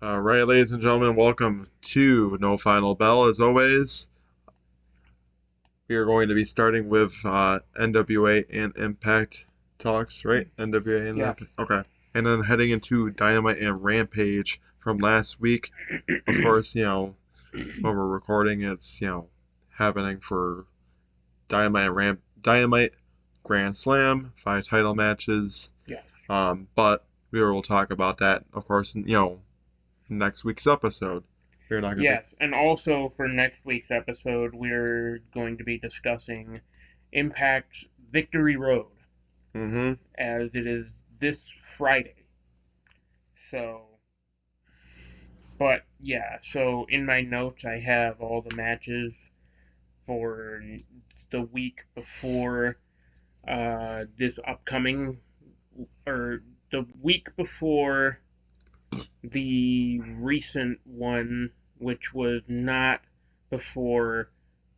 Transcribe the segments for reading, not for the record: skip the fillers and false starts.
All right, ladies and gentlemen, welcome to No Final Bell. As always, we are going to be starting with NWA and Impact talks, right? NWA and Yes. Impact. Okay. And then heading into Dynamite and Rampage from last week. Of course, when we're recording, it's, happening for Dynamite Grand Slam, 5 title matches. Yes. But we will talk about that, of course, in next week's episode. We're not going to be. Yes. And also for next week's episode, we're going to be discussing Impact's Victory Road, Mm-hmm. as it is this Friday. So, but yeah, so in my notes, I have all the matches for the week before this upcoming, or the week before the recent one, which was not before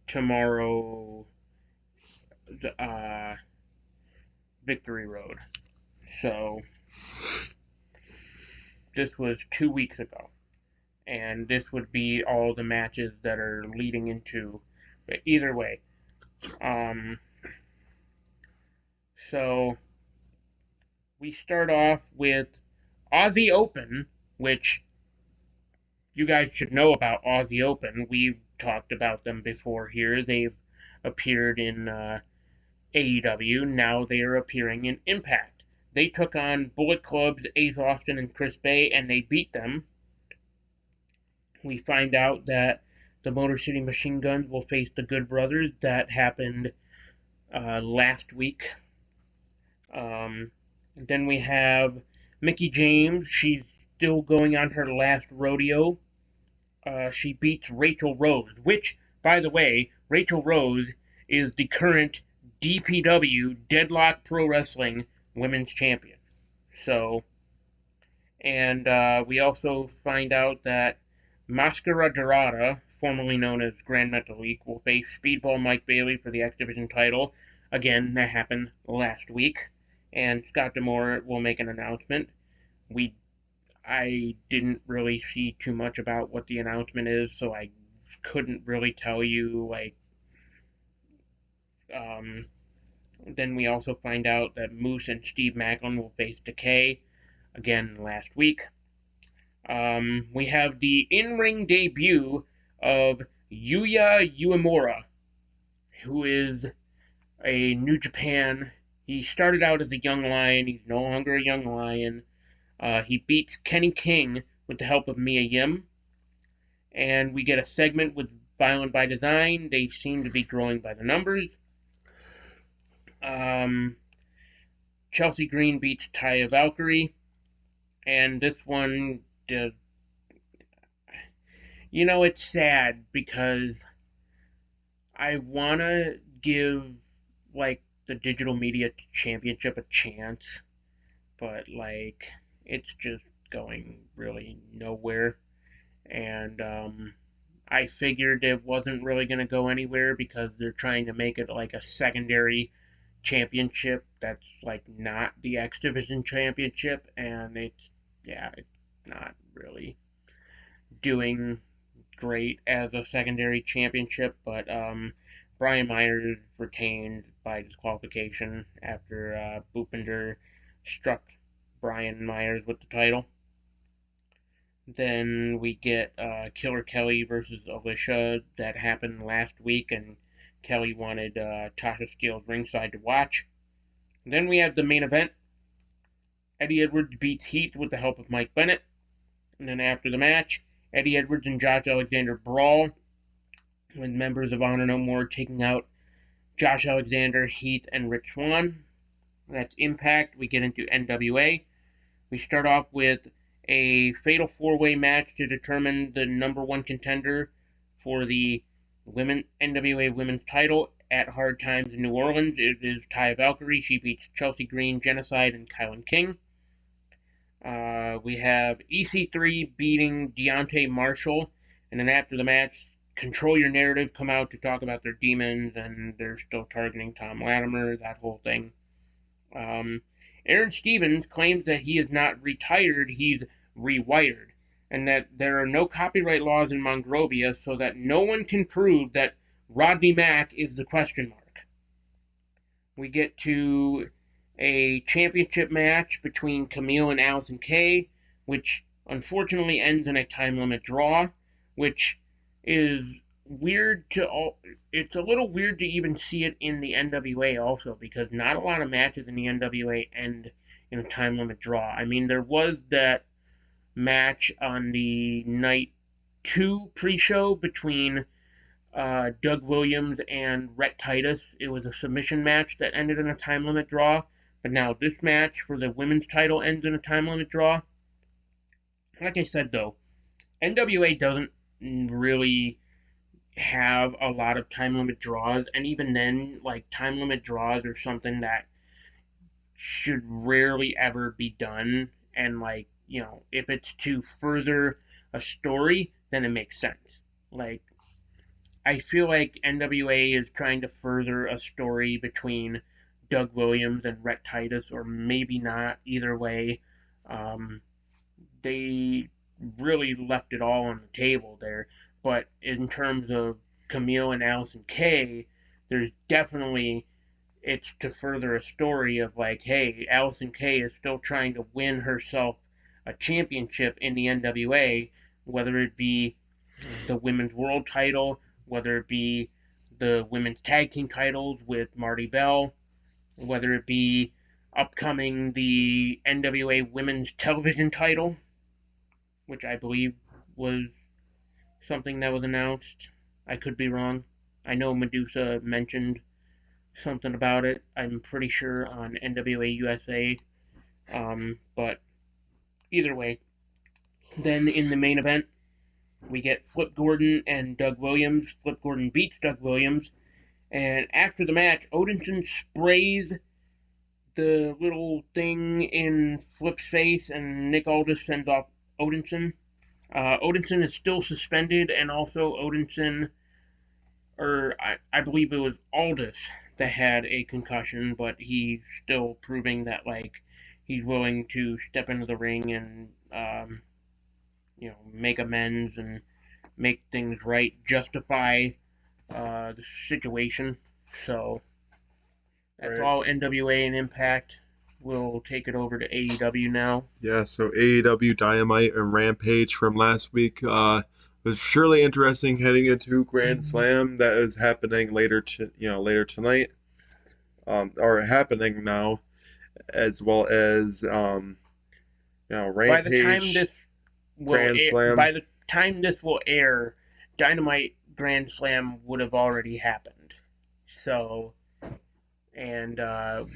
tomorrow, uh, Victory Road. So this was 2 weeks ago, and this would be all the matches that are leading into. But either way, um, so we start off with Aussie Open, which you guys should know about Aussie Open. We've talked about them before here. They've appeared in AEW. Now they are appearing in Impact. They took on Bullet Club's Ace Austin and Chris Bay, and they beat them. We find out that the Motor City Machine Guns will face the Good Brothers. That happened last week. Then we have Mickie James. She's still going on her last rodeo. She beats Rachel Rose, which, by the way, Rachel Rose is the current DPW Deadlock Pro Wrestling Women's Champion. So, and we also find out that Mascara Dorada, formerly known as Grand Metalik, will face Speedball Mike Bailey for the X Division title. Again, that happened last week, and Scott D'Amore will make an announcement. We I didn't really see too much about what the announcement is, so I couldn't really tell you. Um, then we also find out that Moose and Steve Macklin will face Decay again last week. We have the in-ring debut of Yuya Uemura, who is a New Japan. He started out as a young lion. He's no longer a young lion. He beats Kenny King with the help of Mia Yim. And we get a segment with Violent by Design. They seem to be growing by the numbers. Um, Chelsea Green beats Taya Valkyrie. And this one, it's sad because I want to give, the Digital Media Championship a chance, but, it's just going really nowhere. And, I figured it wasn't really going to go anywhere because they're trying to make it like a secondary championship that's like not the X Division championship, and it's not really doing great as a secondary championship. But Brian Myers retained by disqualification after Boopinder struck Brian Myers with the title. Then we get Killer Kelly versus Alicia. That happened last week, and Kelly wanted Tasha Steelz ringside to watch. Then we have the main event. Eddie Edwards beats Heath with the help of Mike Bennett. And then after the match, Eddie Edwards and Josh Alexander brawl, with members of Honor No More taking out Josh Alexander, Heath, and Rich Swann. That's Impact. We get into NWA. We start off with a fatal four-way match to determine the number one contender for the NWA Women's title at Hard Times in New Orleans. It is Taya Valkyrie. She beats Chelsea Green, Genocide, and Kylan King. We have EC3 beating Deontay Marshall, and then after the match, Control Your Narrative come out to talk about their demons, and they're still targeting Tom Latimer, that whole thing. Aaron Stevens claims that he is not retired, he's rewired. and that there are no copyright laws in Monrovia, so that no one can prove that Rodney Mack is the question mark. We get to a championship match between Camille and Allison Kay, which unfortunately ends in a time limit draw, which is weird to it's a little weird to even see it in the NWA also, because not a lot of matches in the NWA end in a time limit draw. I mean, there was that match on the night 2 pre-show between Doug Williams and Rhett Titus. It was a submission match that ended in a time limit draw, but now this match for the women's title ends in a time limit draw. Like I said, though, NWA doesn't really have a lot of time limit draws, and even then, like, time limit draws are something that should rarely ever be done, and, like, if it's to further a story, then it makes sense. Like, I feel like NWA is trying to further a story between Doug Williams and Rhett Titus, or maybe not. Either way, they really left it all on the table there. But in terms of Camille and Allison Kay, there's definitely, it's to further a story of, like, hey, Allison Kay is still trying to win herself a championship in the NWA, whether it be the women's world title, whether it be the women's tag team titles with Marty Bell, whether it be upcoming the NWA women's television title, which I believe was something that was announced. I could be wrong. I know Medusa mentioned something about it. I'm pretty sure on NWA USA. But either way, then in the main event, we get Flip Gordon and Doug Williams. Flip Gordon beats Doug Williams, and after the match, Odinson sprays the little thing in Flip's face, and Nick Aldis sends off Odinson. Odinson is still suspended, and also Odinson, or I believe it was Aldis that had a concussion, but he's still proving that, like, he's willing to step into the ring and make amends and make things right, justify the situation. So that's Right. all NWA and Impact. We'll take it over to AEW now. Yeah, so AEW Dynamite and Rampage from last week was surely interesting heading into Grand Slam that is happening later tonight, or happening now, as well as Rampage Grand Slam. By the time this will air, Dynamite Grand Slam would have already happened. So, and the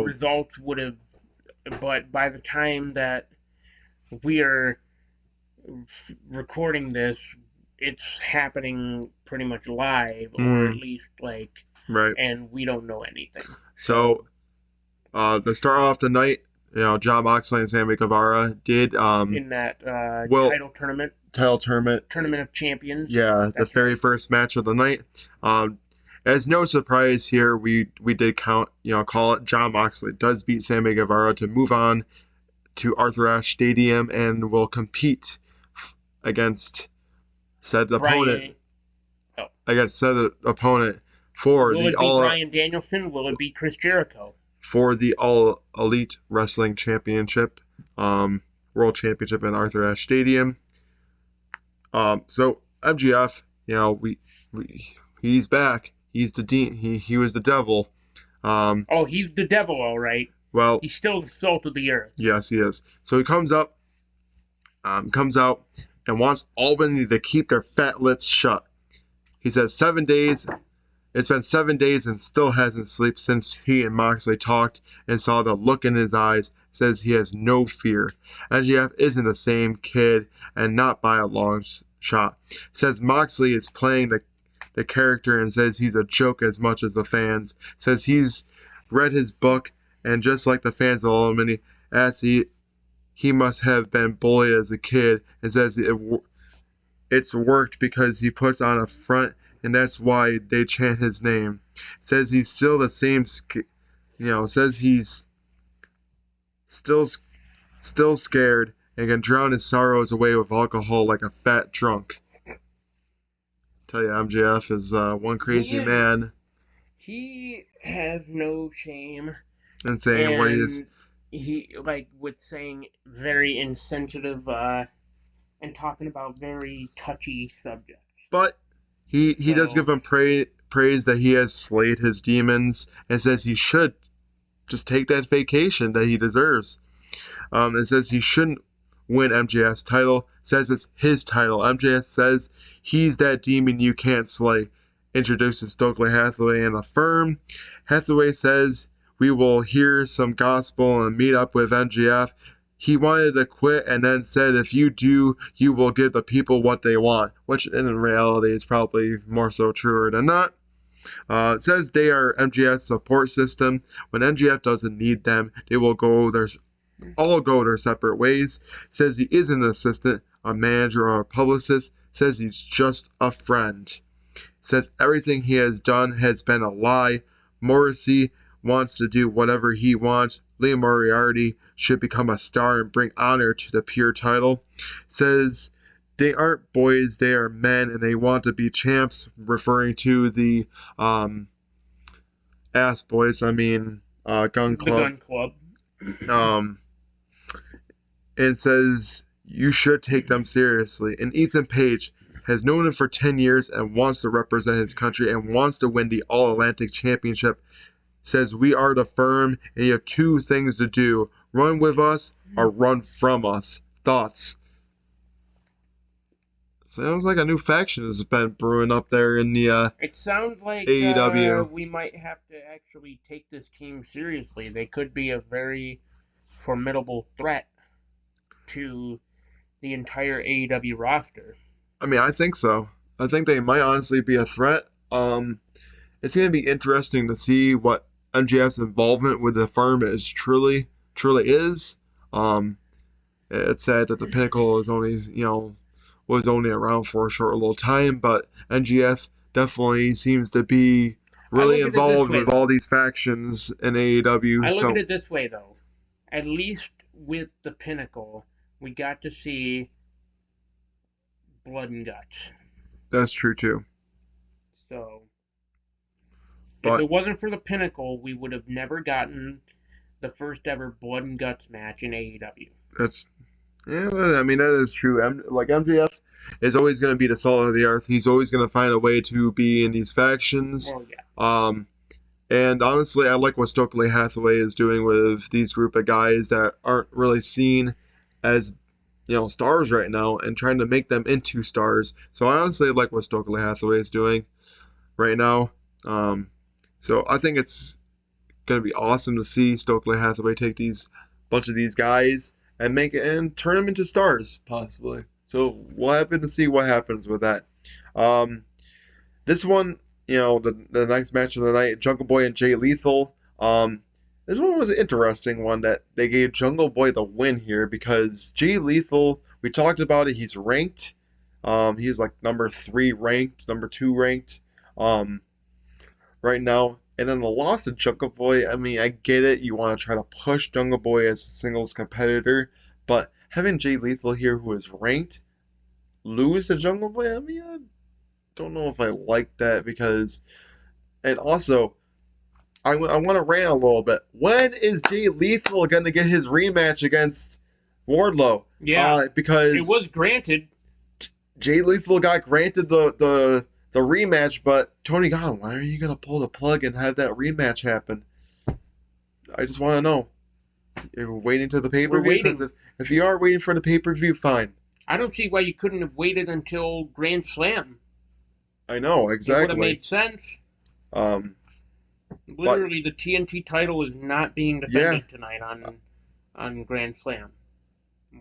results would have, but by the time that we are recording this, it's happening pretty much live, or at least, like, right. And we don't know anything. So, to start off the night, Jon Moxley and Sammy Guevara did in that title tournament of champions. Yeah, the very first match of the night. As no surprise here, we did call it. Jon Moxley does beat Sammy Guevara to move on to Arthur Ashe Stadium and will compete against said opponent. Against said opponent for will it be Bryan Danielson? Will it be Chris Jericho? For the All Elite Wrestling Championship, World Championship in Arthur Ashe Stadium. So MGF, he's back. He's the he was the devil. He's the devil, all right. Well, he's still the salt of the earth. Yes, he is. So he comes out and wants Albany to keep their fat lips shut. He says 7 days. It's been 7 days and still hasn't slept since he and Moxley talked and saw the look in his eyes. Says he has no fear. MGF isn't the same kid and not by a long shot. Says Moxley is playing the character and says he's a joke as much as the fans. Says he's read his book and just like the fans of Albany, as he must have been bullied as a kid and says it's worked because he puts on a front and that's why they chant his name. Says he's still the same, says he's still scared and can drown his sorrows away with alcohol like a fat drunk. Tell you, MJF is one crazy man. He has no shame, And saying what he is. and he with saying very insensitive and talking about very touchy subjects. But he does give him praise that he has slayed his demons, and says he should just take that vacation that he deserves. It says he shouldn't win MJF's title. Says it's his title. MJF says he's that demon you can't slay. Introduces Stokely Hathaway and the firm. Hathaway says we will hear some gospel and meet up with MJF. He wanted to quit and then said if you do, you will give the people what they want, which in reality is probably more so truer than not. It says they are MJF's support system. When MJF doesn't need them, they will all go their separate ways. Says he isn't an assistant, a manager, or a publicist. Says he's just a friend. Says everything he has done has been a lie. Morrissey wants to do whatever he wants. Lee Moriarty should become a star and bring honor to the pure title. Says they aren't boys, they are men, and they want to be champs, referring to the ass boys, Gun Club. The Gun Club. And says you should take them seriously. And Ethan Page has known him for 10 years and wants to represent his country and wants to win the All-Atlantic Championship. Says we are the firm and you have two things to do. Run with us or run from us. Thoughts? Sounds like a new faction has been brewing up there in the it sounds like AEW. We might have to actually take this team seriously. They could be a very formidable threat to the entire AEW roster. I think so. I think they might honestly be a threat. It's going to be interesting to see what MJF's involvement with the firm is truly is. It's sad that the Pinnacle is only, was only around for a short little time, but MJF definitely seems to be really involved with all these factions in AEW. I look at it this way, though. At least with the Pinnacle, we got to see blood and guts. That's true, too. So, if it wasn't for the Pinnacle, we would have never gotten the first ever blood and guts match in AEW. That is true. MJF is always going to be the salt of the earth. He's always going to find a way to be in these factions. Well, yeah. And honestly, I like what Stokely Hathaway is doing with these group of guys that aren't really seen as, stars right now, and trying to make them into stars. So I honestly like what Stokely Hathaway is doing right now. So I think it's going to be awesome to see Stokely Hathaway take bunch of these guys and turn them into stars, possibly. So we'll have to see what happens with that. This one, the next match of the night, Jungle Boy and Jay Lethal. This one was an interesting one that they gave Jungle Boy the win here because Jay Lethal, we talked about it, he's ranked. He's like number 3 ranked, number 2 ranked right now. And then the loss of Jungle Boy, I get it. You want to try to push Jungle Boy as a singles competitor. But having Jay Lethal here, who is ranked, lose to Jungle Boy, I don't know if I like that because... And also, I want to rant a little bit. When is Jay Lethal going to get his rematch against Wardlow? Yeah, because it was granted. Jay Lethal got granted the rematch, but Tony Khan, why are you going to pull the plug and have that rematch happen? I just want to know. You're waiting to the pay-per-view? Because if you are waiting for the pay-per-view, fine. I don't see why you couldn't have waited until Grand Slam. I know, exactly. It would have made sense. Literally, the TNT title is not being defended tonight on Grand Slam.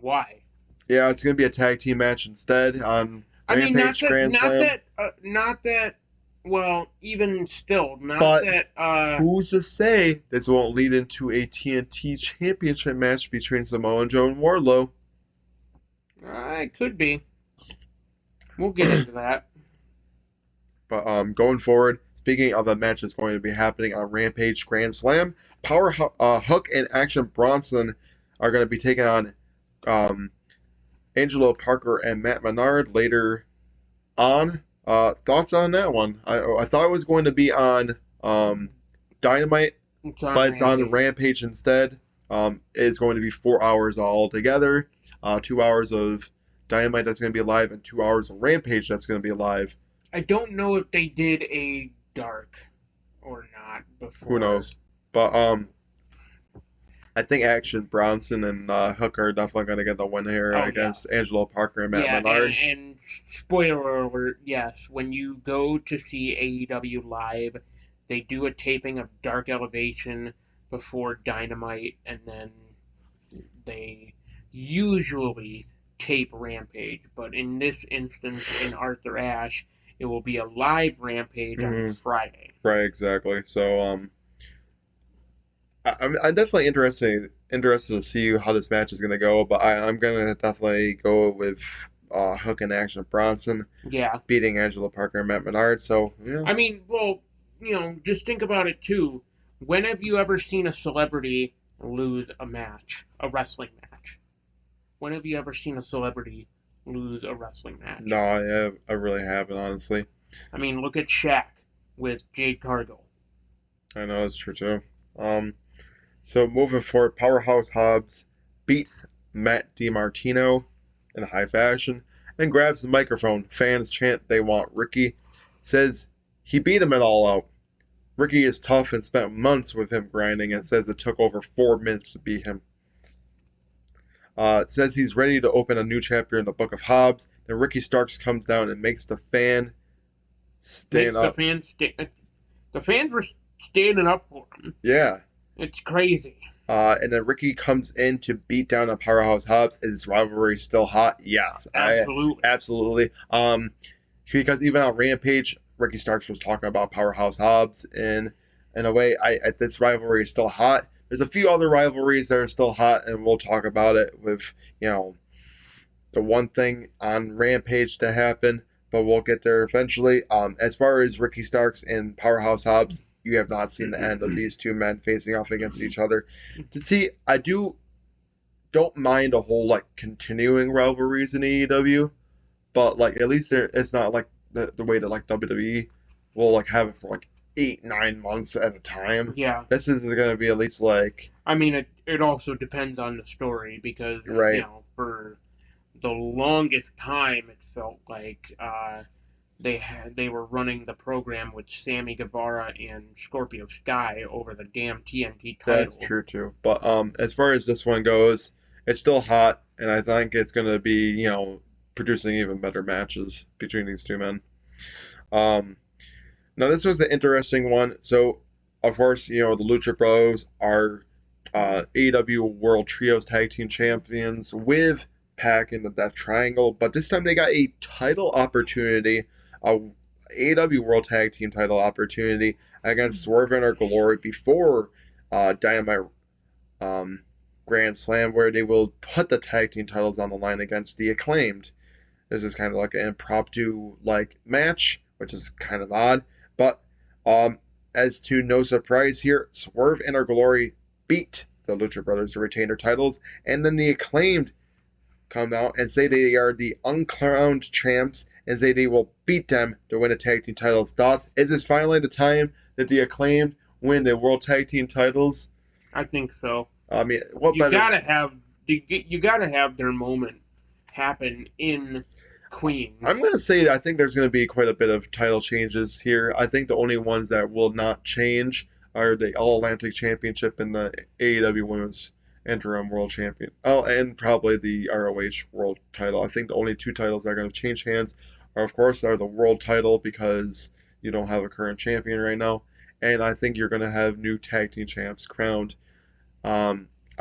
Why? Yeah, it's going to be a tag team match instead on Rampage Grand Slam. Well, even still, who's to say this won't lead into a TNT championship match between Samoa Joe and Wardlow? It could be. We'll get into that. But going forward, speaking of the match that's going to be happening on Rampage Grand Slam, Power Hook and Action Bronson are going to be taking on Angelo Parker and Matt Menard later on. Thoughts on that one? I thought it was going to be on Dynamite, It's on but it's on Rampage. Rampage instead. It is going to be 4 hours altogether. 2 hours of Dynamite that's going to be live, and 2 hours of Rampage that's going to be live. I don't know if they did a dark or not Who before. knows? But I think Action Bronson and Hook are definitely going to get the win here Oh yeah, against Angelo Parker and Matt yeah, Menard. and spoiler alert, yes, when you go to see AEW live, they do a taping of Dark Elevation before Dynamite, and then they usually tape Rampage. But in this instance, in Arthur Ashe, it will be a live Rampage on Mm-hmm. Friday. Right, exactly. So I'm definitely interested to see how this match is going to go, but I'm going to definitely go with Hook and Action Bronson Yeah, beating Angelo Parker and Matt Menard. So yeah, I mean, well, just think about it too. When have you ever seen a celebrity lose a match, a wrestling match? When have you ever seen a celebrity lose a wrestling no, match? I really haven't honestly. I mean, look at Shaq with Jade Cargill. I know it's true too. Um, so moving forward, Powerhouse Hobbs beats Matt DiMartino in high fashion and grabs the microphone. Fans chant they want Ricky. Says he beat him at all out. Ricky is tough and spent months with him grinding and says it took over 4 minutes to beat him. It says he's ready to open a new chapter in the Book of Hobbs. Then Ricky Starks comes down and makes the fan stand Makes up. the fans were standing up for him. Yeah. It's crazy. And then Ricky comes in to beat down on Powerhouse Hobbs. Is this rivalry still hot? Yes, I Absolutely. absolutely. Because even on Rampage, Ricky Starks was talking about Powerhouse Hobbs, and in a way, this rivalry is still hot. There's a few other rivalries that are still hot, and we'll talk about it with the one thing on Rampage to happen, but we'll get there eventually. As far as Ricky Starks and Powerhouse Hobbs, you have not seen the end of these two men facing off against each other. To see, I don't mind a whole continuing rivalries in AEW, but at least it's not like the way that WWE will have it for 8-9 months at a time. Yeah. This is going to be at least I mean, it also depends on the story because, right. for the longest time, it felt like they were running the program with Sammy Guevara and Scorpio Sky over the damn TNT That's title. true too. But as far as this one goes, it's still hot, and I think it's going to be producing even better matches between these two men. Um, Now this was an interesting one. So of course the Lucha Bros are AEW World Trios Tag Team Champions with Pac in the Death Triangle, but this time they got a title opportunity, a AEW World Tag Team title opportunity against Swerve and Our Glory before Dynamite Grand Slam, where they will put the tag team titles on the line against the Acclaimed. This is kind of like an impromptu match, which is kind of odd. But as to no surprise here, Swerve and Our Glory beat the Lucha Brothers to retain their titles, and then the Acclaimed come out and say they are the uncrowned champs and say they will beat them to win the tag team titles. Thoughts? Is this finally the time that the Acclaimed win the World Tag Team titles? I think so. I mean, what You better? gotta have you gotta have their moment happen in Queens. I'm going to say I think there's going to be quite a bit of title changes here. I think the only ones that will not change are the All Atlantic Championship and the AEW Women's Interim World Champion. Oh, and probably the ROH World Title. I think the only two titles that are going to change hands are, of course, the World Title because you don't have a current champion right now, and I think you're going to have new tag team champs crowned. I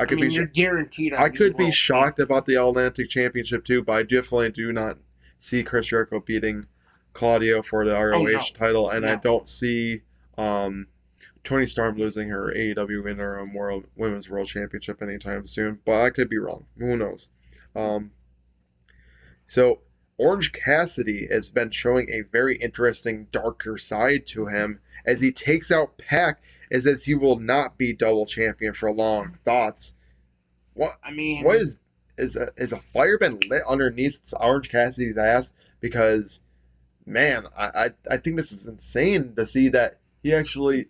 could you're guaranteed. I could be shocked about the All Atlantic Championship too, but I definitely do not see Chris Jericho beating Claudio for the ROH title, and I don't see Tony Storm losing her AEW Interim Women's World Championship anytime soon. But I could be wrong. Who knows? So Orange Cassidy has been showing a very interesting, darker side to him as he takes out Pac, as he will not be double champion for long. Thoughts? What? I mean, What is is a fire been lit underneath Orange Cassidy's ass? Because man, I think this is insane to see that he actually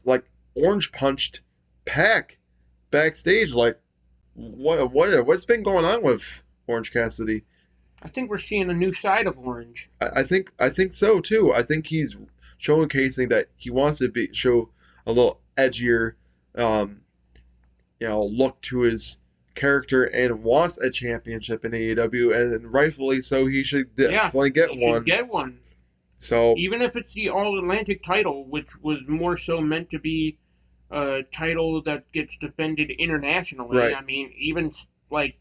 like orange punched Pac backstage. Like what's been going on with Orange Cassidy? I think we're seeing a new side of Orange. I think so too. I think he's showcasing that he wants to be show a little edgier, um, look to his character and wants a championship in AEW, and rightfully so. He should Yeah, definitely get he should one. get one. So Even if it's the All Atlantic title, which was more so meant to be a title that gets defended internationally. right, I mean, even like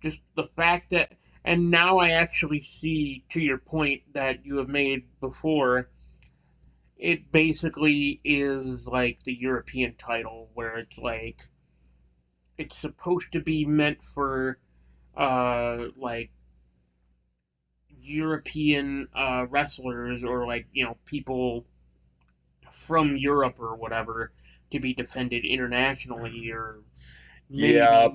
just the fact that, and now I actually see, to your point that you have made before, it basically is like the European title, where it's like it's supposed to be meant for like European wrestlers or like people from Europe or whatever to be defended internationally or yeah,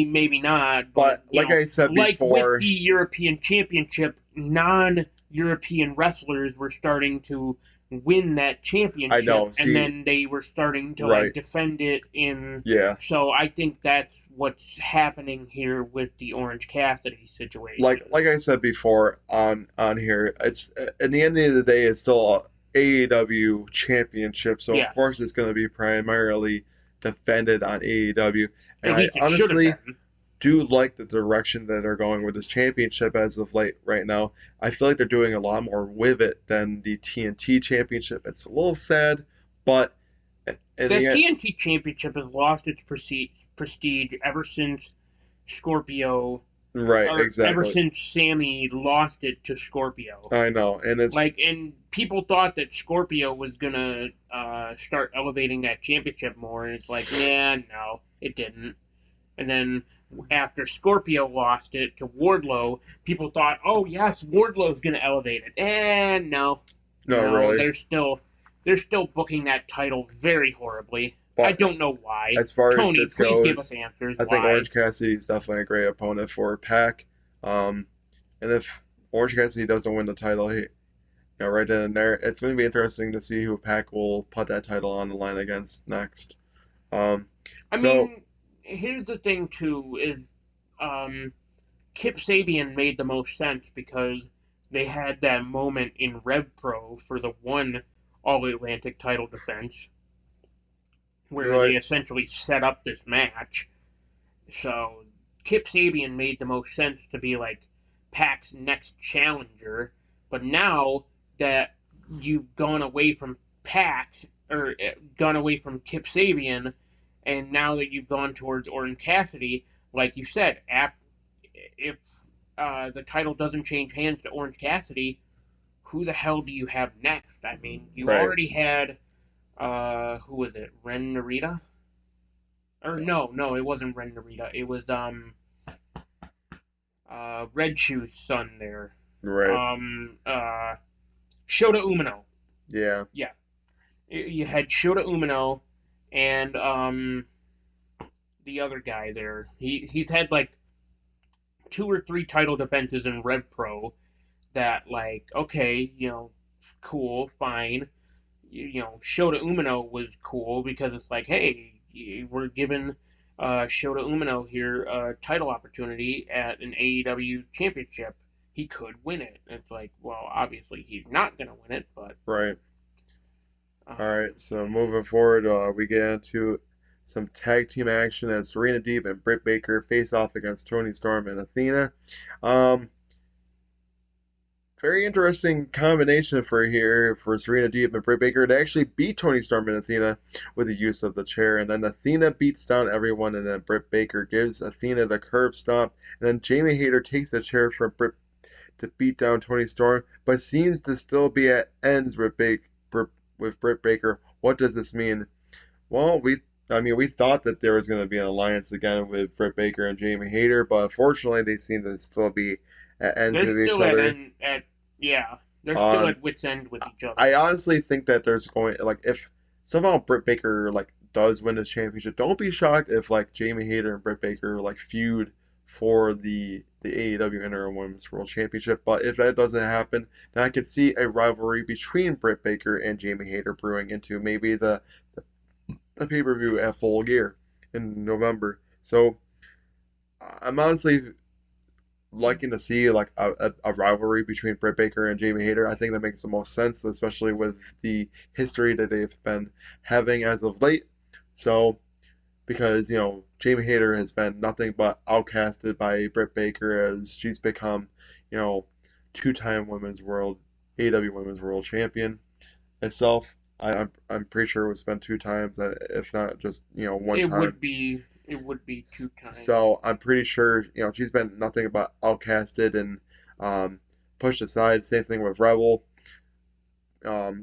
maybe not, but but like I said like with before, the European Championship, non-European wrestlers were starting to win that I championship, know. and See, then they were starting to like right, defend it in. yeah. So I think that's what's happening here with the Orange Cassidy situation. Like I said before on here, it's at the end of the day, it's still a AEW championship, so of Yeah, course it's going to be primarily defended on AEW. And at I least it should have honestly been. do like the direction that they're going with this championship as of late right now. I feel like they're doing a lot more with it than the TNT championship. It's a little sad, but in The the end, TNT Championship has lost its prestige ever since Scorpio, right, or ever exactly. since Sammy lost it to Scorpio. I know, and it's Like, and people thought that Scorpio was gonna start elevating that championship more, and it's like, yeah, no, it didn't. And then after Scorpio lost it to Wardlow, people thought, oh yes, Wardlow's gonna elevate it, and no, no, no, really. they're still booking that title very horribly. I But don't know why. as far as Tony, this please give us goes, answers. I think Why? Orange Cassidy is definitely a great opponent for Pac. Um, and if Orange Cassidy doesn't win the title, right then and there, it's going to be interesting to see who Pac will put that title on the line against next. Um, I so mean, here's the thing too: is um, Kip Sabian made the most sense because they had that moment in Rev Pro for the one All Atlantic title defense where they right, essentially set up this match. So Kip Sabian made the most sense to be like Pac's next challenger. But now that you've gone away from Pac, or gone away from Kip Sabian, and now that you've gone towards Orange Cassidy, like you said, if the title doesn't change hands to Orange Cassidy, who the hell do you have next? I mean, you right. already had who was it? Ren Narita? Or no, it wasn't Ren Narita. It was Red Shoe's son there. Right. Um uh Shota Umino. Yeah. Yeah. You had Shota Umino and the other guy there. He's had like two or three title defenses in Rev Pro that like okay, cool, fine. Shota Umino was cool because it's like, hey, we're giving Shota Umino here a title opportunity at an AEW championship. He could win it. And it's like, well, obviously he's not gonna win it, but Right. All um, right. So moving forward, we get into some tag team action as Serena Deeb and Britt Baker face off against Tony Storm and Athena. Um, Very interesting combination for here for Serena Deeb and Britt Baker to actually beat Tony Storm and Athena with the use of the chair. And then Athena beats down everyone, and then Britt Baker gives Athena the curb stomp. And then Jamie Hayter takes the chair from Britt to beat down Tony Storm, but seems to still be at ends with, with Britt Baker. What does this mean? Well, we thought that there was going to be an alliance again with Britt Baker and Jamie Hayter, but unfortunately, they seem to still be at ends they're with each still other. yeah, they're still Um, at wits end with each I other. honestly think that there's going like if somehow Britt Baker like does win this championship, don't be shocked if like Jamie Hayter and Britt Baker like feud for the AEW Interim Women's World Championship. But if that doesn't happen, then I could see a rivalry between Britt Baker and Jamie Hayter brewing into maybe the pay-per-view at Full Gear in November. So I'm honestly liking to see like a rivalry between Britt Baker and Jamie Hayter. I think that makes the most sense, especially with the history that they've been having as of late. So because Jamie Hayter has been nothing but outcasted by Britt Baker as she's become two-time AEW Women's World Champion itself. I'm pretty sure it's been two times, if not just one It time. would be two times. So I'm pretty sure she's been nothing but outcasted and pushed aside. Same thing with Rebel.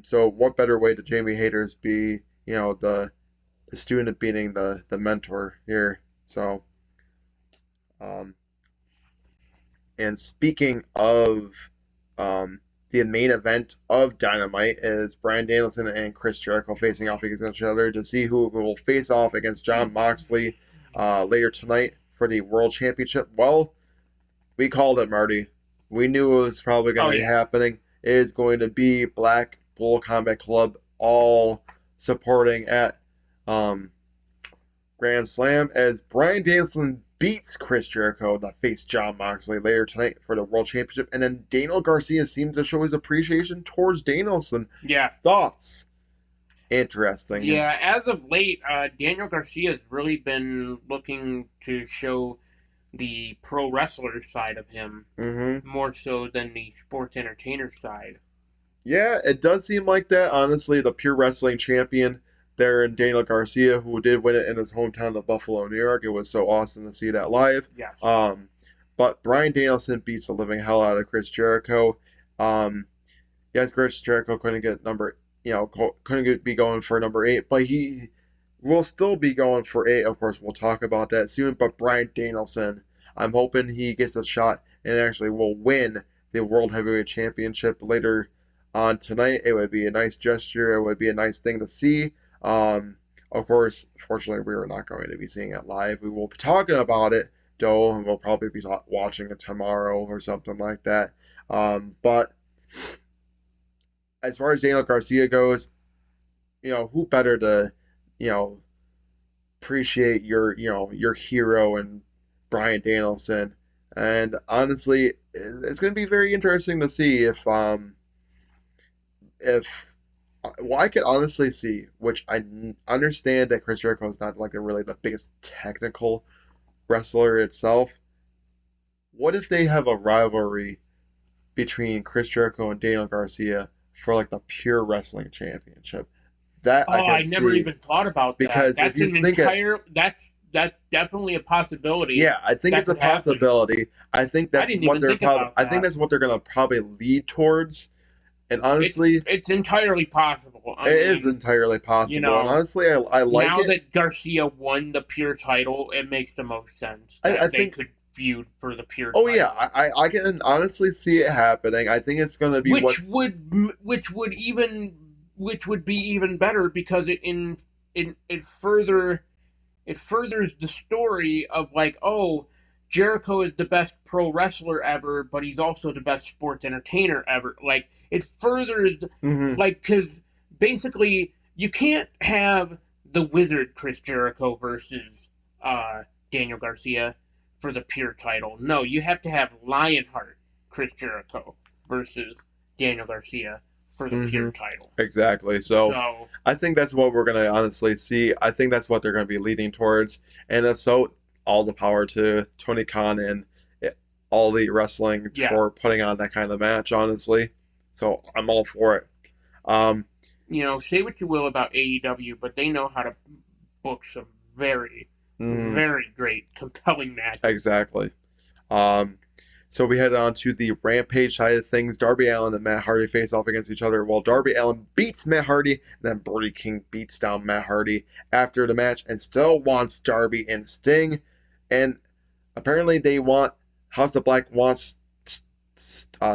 So what better way to Jamie Hayter's be the student beating the mentor here. So and speaking of the main event of Dynamite is Bryan Danielson and Chris Jericho facing off against each other to see who will face off against Jon Moxley later tonight for the World Championship. Well, we called it, Marty. We knew it was probably going to be happening. It is going to be Black Bull Combat Club all supporting at Grand Slam as Bryan Danielson beats Chris Jericho to face Jon Moxley later tonight for the World Championship. And then Daniel Garcia seems to show his appreciation towards Danielson. Yeah. Thoughts? Interesting. Yeah, as of late, Daniel Garcia has really been looking to show the pro wrestler side of him more so than the sports entertainer side. Yeah, it does seem like that. Honestly, the pure wrestling champion there in Daniel Garcia, who did win it in his hometown of Buffalo, New York. It was so awesome to see that live. Yeah. But Bryan Danielson beats the living hell out of Chris Jericho. Yes, Chris Jericho couldn't be going for number 8, but he will still be going for 8. Of course, we'll talk about that soon. But Bryan Danielson, I'm hoping he gets a shot and actually will win the World Heavyweight Championship later on tonight. It would be a nice gesture. It would be a nice thing to see. Of course, fortunately, we are not going to be seeing it live. We will be talking about it, though, and we'll probably be watching it tomorrow or something like that. But as far as Daniel Garcia goes, who better to, appreciate your hero and Bryan Danielson. And honestly, it's going to be very interesting to see if I could honestly see, which I understand that Chris Jericho is not like really the biggest technical wrestler itself. What if they have a rivalry between Chris Jericho and Daniel Garcia for like the pure wrestling championship? That I never even thought about that. Because that's if you think that's definitely a possibility. Yeah, I think it's a possibility. I think that's what they're probably. I think that's what they're gonna probably lead towards. And honestly, it's entirely possible. It is entirely possible. And honestly, I like it. Now that Garcia won the pure title, it makes the most sense that I think they could feud for the pure title. Yeah, I can honestly see it happening. I think it's going to be which would be even better because it furthers the story of like, oh, Jericho is the best pro wrestler ever, but he's also the best sports entertainer ever. Like, it furthers, like, because basically you can't have the Wizard Chris Jericho versus Daniel Garcia for the pure title. No, you have to have Lionheart Chris Jericho versus Daniel Garcia for the pure title. Exactly. So I think that's what we're going to honestly see. I think that's what they're going to be leading towards. And that's so all the power to Tony Khan and All Elite Wrestling for putting on that kind of match, honestly. So I'm all for it. Say what you will about AEW, but they know how to book some very, very great, compelling matches. Exactly. So we head on to the Rampage side of things. Darby Allin and Matt Hardy face off against each other while Darby Allin beats Matt Hardy, and then Brody King beats down Matt Hardy after the match and still wants Darby and Sting. And apparently they want, House of Black wants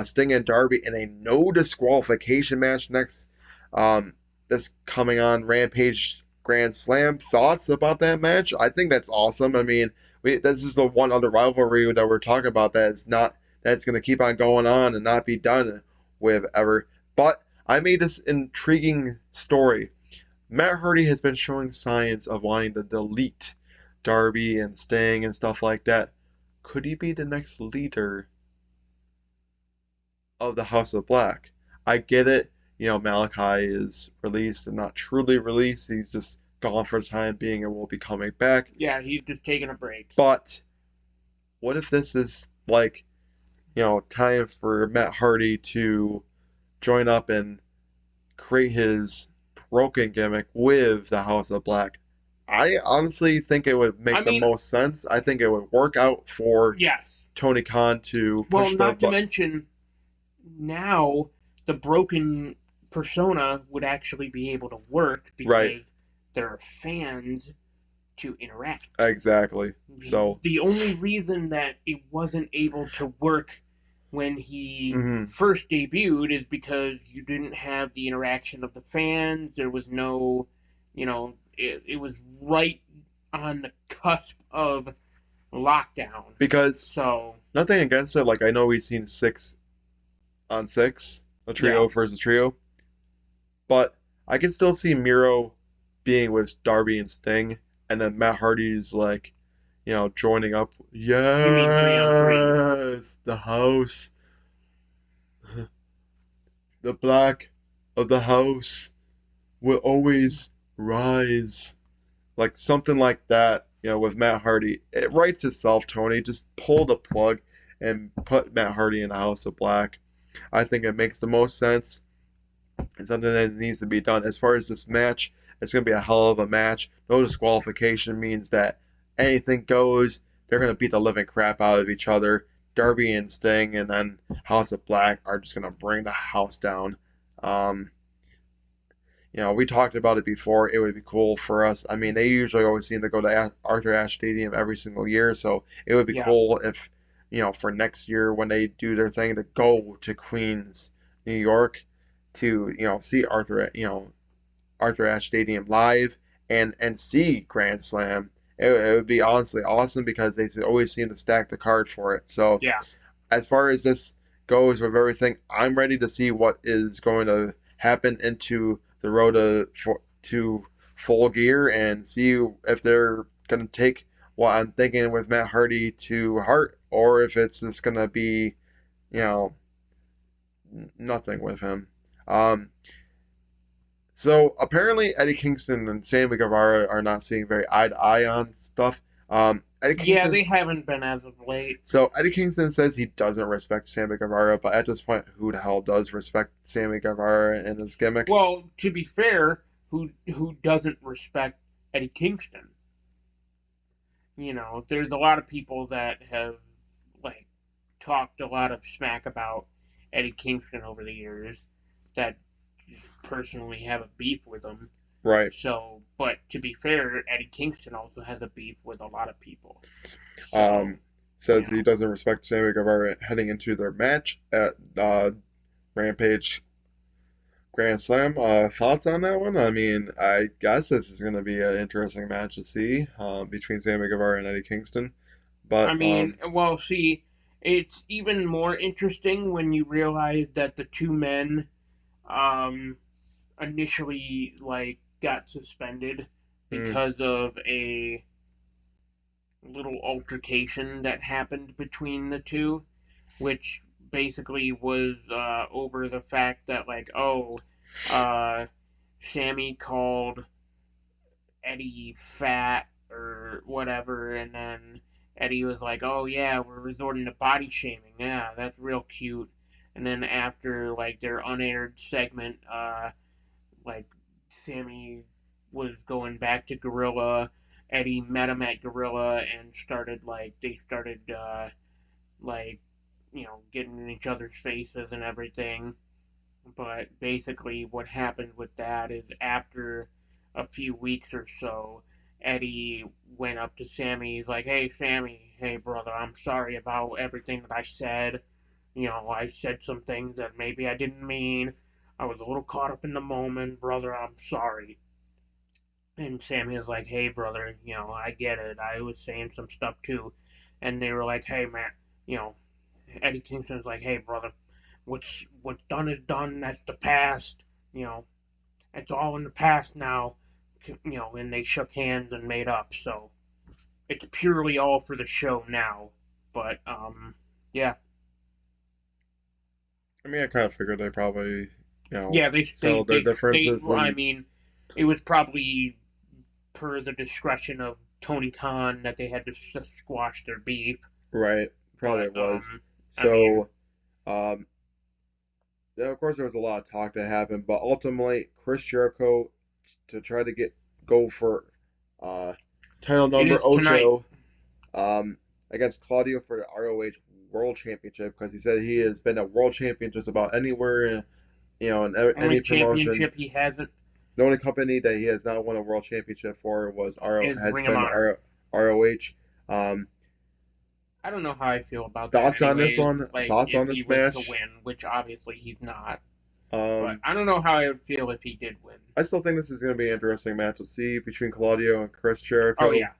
Sting and Darby in a no disqualification match next. That's coming on Rampage Grand Slam. Thoughts about that match? I think that's awesome. I mean, this is the one other rivalry that we're talking about that's going to keep on going on and not be done with ever. But I made this intriguing story. Matt Hardy has been showing signs of wanting to delete Darby and Sting and stuff like that. Could he be the next leader of the House of Black? I get it. Malachi is released and not truly released. He's just gone for the time being and will be coming back. Yeah, he's just taking a break. But what if this is like, time for Matt Hardy to join up and create his broken gimmick with the House of Black? I honestly think it would make the most sense. I think it would work out for Tony Khan to push Well, not to mention, now the broken persona would actually be able to work because there are fans to interact. Exactly. So the only reason that it wasn't able to work when he first debuted is because you didn't have the interaction of the fans. There was no, it was right on the cusp of lockdown. Because nothing against it. Like, I know we've seen 6-on-6, a trio versus trio, but I can still see Miro being with Darby and Sting, and then Matt Hardy's like, joining up. Yes, you mean 3-on-3? The house, the black of the house will always rise. Like something like that, with Matt Hardy. It writes itself, Tony. Just pull the plug and put Matt Hardy in the House of Black. I think it makes the most sense. It's something that needs to be done. As far as this match, it's going to be a hell of a match. No disqualification means that anything goes. They're going to beat the living crap out of each other. Darby and Sting and then House of Black are just going to bring the house down. We talked about it before. It would be cool for us. I mean, they usually always seem to go to Arthur Ashe Stadium every single year, so it would be cool if, for next year when they do their thing, to go to Queens, New York, to see Arthur Ashe Stadium live and see Grand Slam. It would be honestly awesome because they always seem to stack the card for it. So as far as this goes with everything, I'm ready to see what is going to happen into the road to Full Gear and see if they're going to take what I'm thinking with Matt Hardy to heart, or if it's just going to be, nothing with him. So apparently Eddie Kingston and Sammy Guevara are not seeing very eye to eye on stuff. They haven't been as of late. So Eddie Kingston says he doesn't respect Sammy Guevara, but at this point, who the hell does respect Sammy Guevara and his gimmick? Well, to be fair, who doesn't respect Eddie Kingston? There's a lot of people that have talked a lot of smack about Eddie Kingston over the years that personally have a beef with him. Right. So, but to be fair, Eddie Kingston also has a beef with a lot of people. Says he doesn't respect Sammy Guevara heading into their match at Rampage Grand Slam. Thoughts on that one? I mean, I guess this is going to be an interesting match to see between Sammy Guevara and Eddie Kingston. But I mean, see, it's even more interesting when you realize that the two men initially got suspended because of a little altercation that happened between the two, which basically was over the fact that Sammy called Eddie fat or whatever, and then Eddie was like, oh yeah, we're resorting to body shaming, yeah, that's real cute. And then after their unaired segment, Sammy was going back to Gorilla. Eddie met him at Gorilla and started getting in each other's faces and everything. But basically, what happened with that is after a few weeks or so, Eddie went up to Sammy. He's like, "Hey, Sammy, hey brother, I'm sorry about everything that I said. I said some things that maybe I didn't mean. I was a little caught up in the moment, brother. I'm sorry." And Sammy was like, "Hey, brother, I get it. I was saying some stuff too." And they were like, "Hey, Matt, you know." Eddie Kingston's like, "Hey, brother, what's done is done. That's the past. You know, it's all in the past now." And they shook hands and made up. So it's purely all for the show now. But yeah, I mean, I kind of figured they probably, yeah, settled their they. differences I and mean, it was probably per the discretion of Tony Khan that they had to squash their beef. right, probably But it was. I mean, So, um, yeah, of course, there was a lot of talk that happened, but ultimately, Chris Jericho to try to go for uh, title it number is tonight. ocho against Claudio for the ROH World Championship because he said he has been a world champion just about anywhere, in Only any promotion. championship he hasn't The only company that he has not won a world championship for is has Ring of been Honor. ROH. Um, I don't know how I feel about that thoughts on this anyways. one? Like Thoughts if on he this was to match? win, which obviously he's not. But Um, I don't know how I would feel if he did win. I still think this is going to be an interesting match to see between Claudio and Chris Oh Jericho. yeah.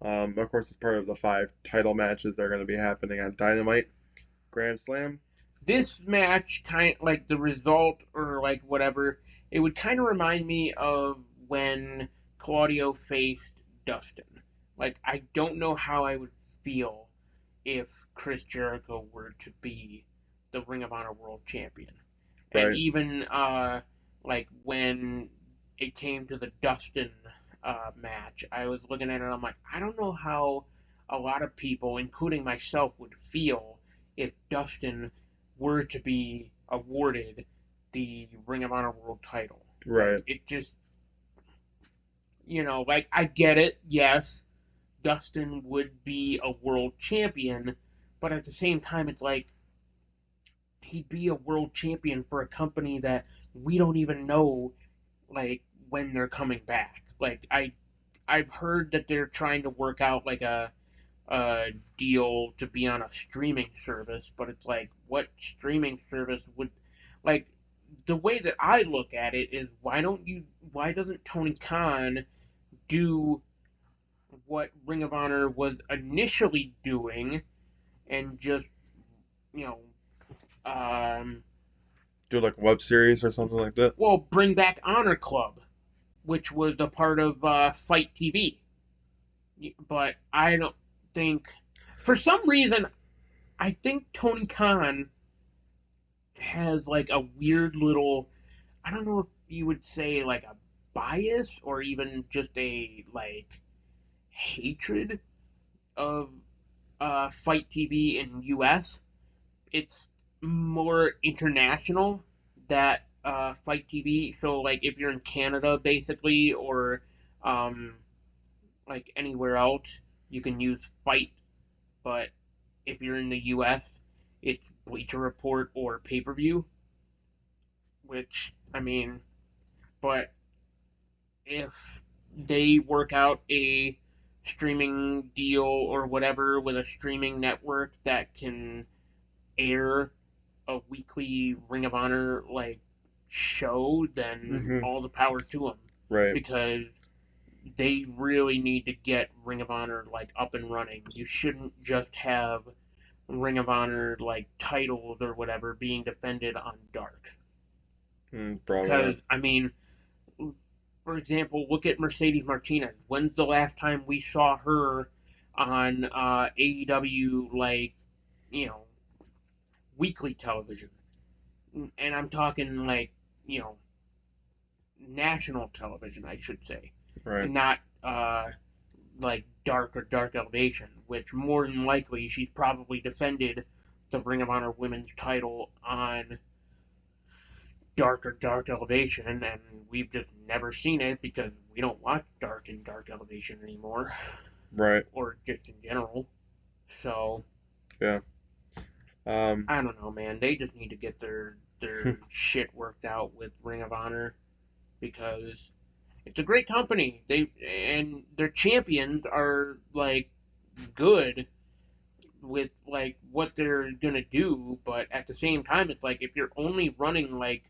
Of course, it's part of the 5 title matches that are going to be happening on Dynamite Grand Slam. This match kind like the result or like whatever, it would kind of remind me of when Claudio faced Dustin. Like I don't know how I would feel if Chris Jericho were to be the Ring of Honor World Champion. And Right. even like when it came to the Dustin match, I was looking at it. I'm like, I don't know how a lot of people, including myself, would feel if Dustin were to be awarded the Ring of Honor World Title. Like Right. it just, like I get it. Yes, Dustin would be a world champion, but at the same time, it's like he'd be a world champion for a company that we don't even know like when they're coming back. Like I've heard that they're trying to work out like a deal to be on a streaming service, but it's like what streaming service would like the way that I look at it is why doesn't Tony Khan do what Ring of Honor was initially doing and just you know Do like a web series or something like that. bring back Honor Club, which was a part of Fight TV. But I don't think, for some reason, I think Tony Khan has like a weird little, I don't know if you would say like a bias or even just a like hatred of Fight TV in US. It's more international that Fight TV. So like if you're in Canada basically or um, like anywhere else, you can use Fight. But if you're in the US, it's Bleacher Report or pay per view. Which I mean, but if they work out a streaming deal or whatever with a streaming network that can air a weekly Ring of Honor like show, then Mm-hmm. all the power to them Right. because they really need to get Ring of Honor like up and running. You shouldn't just have Ring of Honor like titles or whatever being defended on Dark. Probably Because not. I mean, for example, look at Mercedes Martinez. When's the last time we saw her on AEW like you know weekly television? And I'm talking like you know national television, I should say, Right. not like Dark or Dark Elevation, which more than likely she's probably defended the Ring of Honor Women's title on Dark or Dark Elevation, and we've just never seen it because we don't watch Dark and Dark Elevation anymore, Right. or just in general. So Yeah. Um. I don't know, man. They just need to get their shit worked out with Ring of Honor because it's a great company. They and their champions are like good with like what they're gonna do, but at the same time, it's like if you're only running like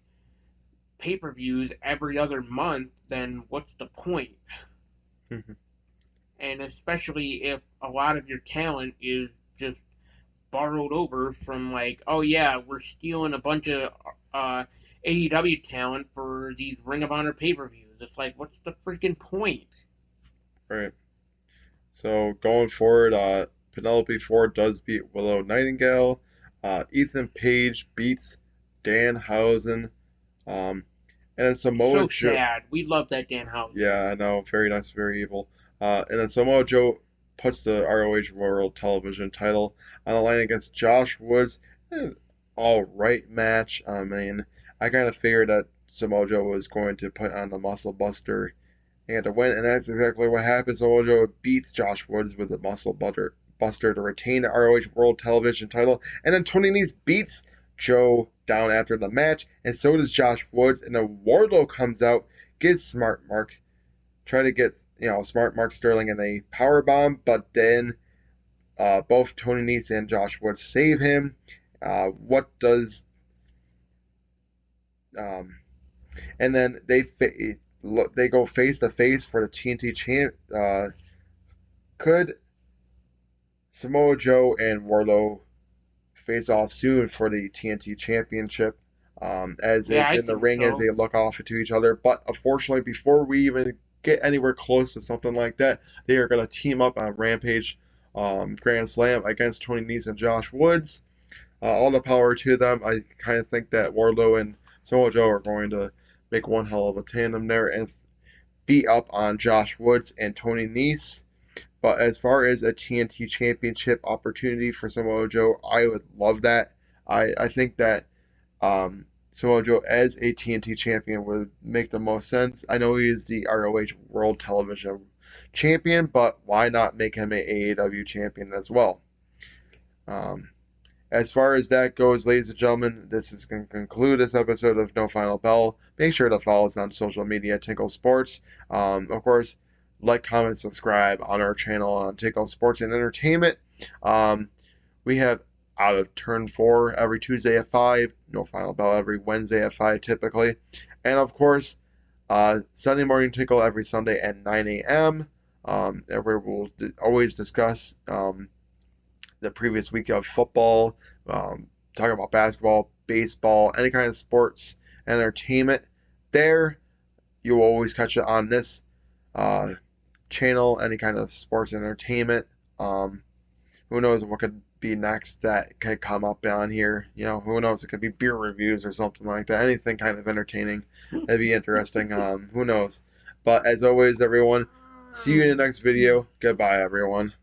pay per views every other month, then what's the point? And especially if a lot of your talent is just borrowed over from, like, oh yeah, we're stealing a bunch of AEW talent for these Ring of Honor pay-per-views. It's like, what's the freaking point? Right. So going forward, Penelope Ford does beat Willow Nightingale. Ethan Page beats Danhausen. Um, and then Samoa So Joe. sad. We love that Danhausen. Yeah, I know. Very nice, very evil. And then Samoa Joe puts the ROH World Television title on the line against Josh Woods. All right match. I mean, I kind of figured that Samoa Joe was going to put on the Muscle Buster and to win, and that's exactly what happens. Samoa Joe beats Josh Woods with the Buster to retain the ROH World Television title, and then Tony Nese beats Joe down after the match, and so does Josh Woods, and then Wardlow comes out, gets Smart Mark, try to get Smart Mark Sterling in a power bomb, but then both Tony Nese and Josh Woods save him. What does um, and then they go face to face for the TNT champ. Could Samoa Joe and Wardlow face off soon for the TNT Championship? As Yeah, it's I in the think ring as so. they look off to each other. But unfortunately, before we even get anywhere close to something like that, they are going to team up on Rampage Grand Slam against Tony Nese and Josh Woods. All the power to them. I kind of think that Wardlow and Samoa Joe are going to make one hell of a tandem there and beat up on Josh Woods and Tony Nese. But as far as a TNT Championship opportunity for Samoa Joe, I would love that. I think that Samoa Joe as a TNT champion would make the most sense. I know he is the ROH World Television Champion, but why not make him an AEW champion as well? Um, as far as that goes, ladies and gentlemen, this is going to conclude this episode of No Final Bell. Make sure to follow us on social media, Tinkle Sports. Of course, like, comment, subscribe on our channel on Tinkle Sports and Entertainment. Um, we have Out of Turn 4 every Tuesday at 5, No Final Bell every Wednesday at 5 typically. And of course, Sunday Morning Tinkle every Sunday at 9 a.m. Where we'll always discuss the previous week of football, talking about basketball, baseball, any kind of sports entertainment. There, you'll always catch it on this uh, channel, any kind of sports entertainment. Who knows what could be next that could come up on here? Who knows? It could be beer reviews or something like that. Anything kind of entertaining. That'd be interesting. Who knows? But as always, everyone, see you in the next video. Goodbye, everyone.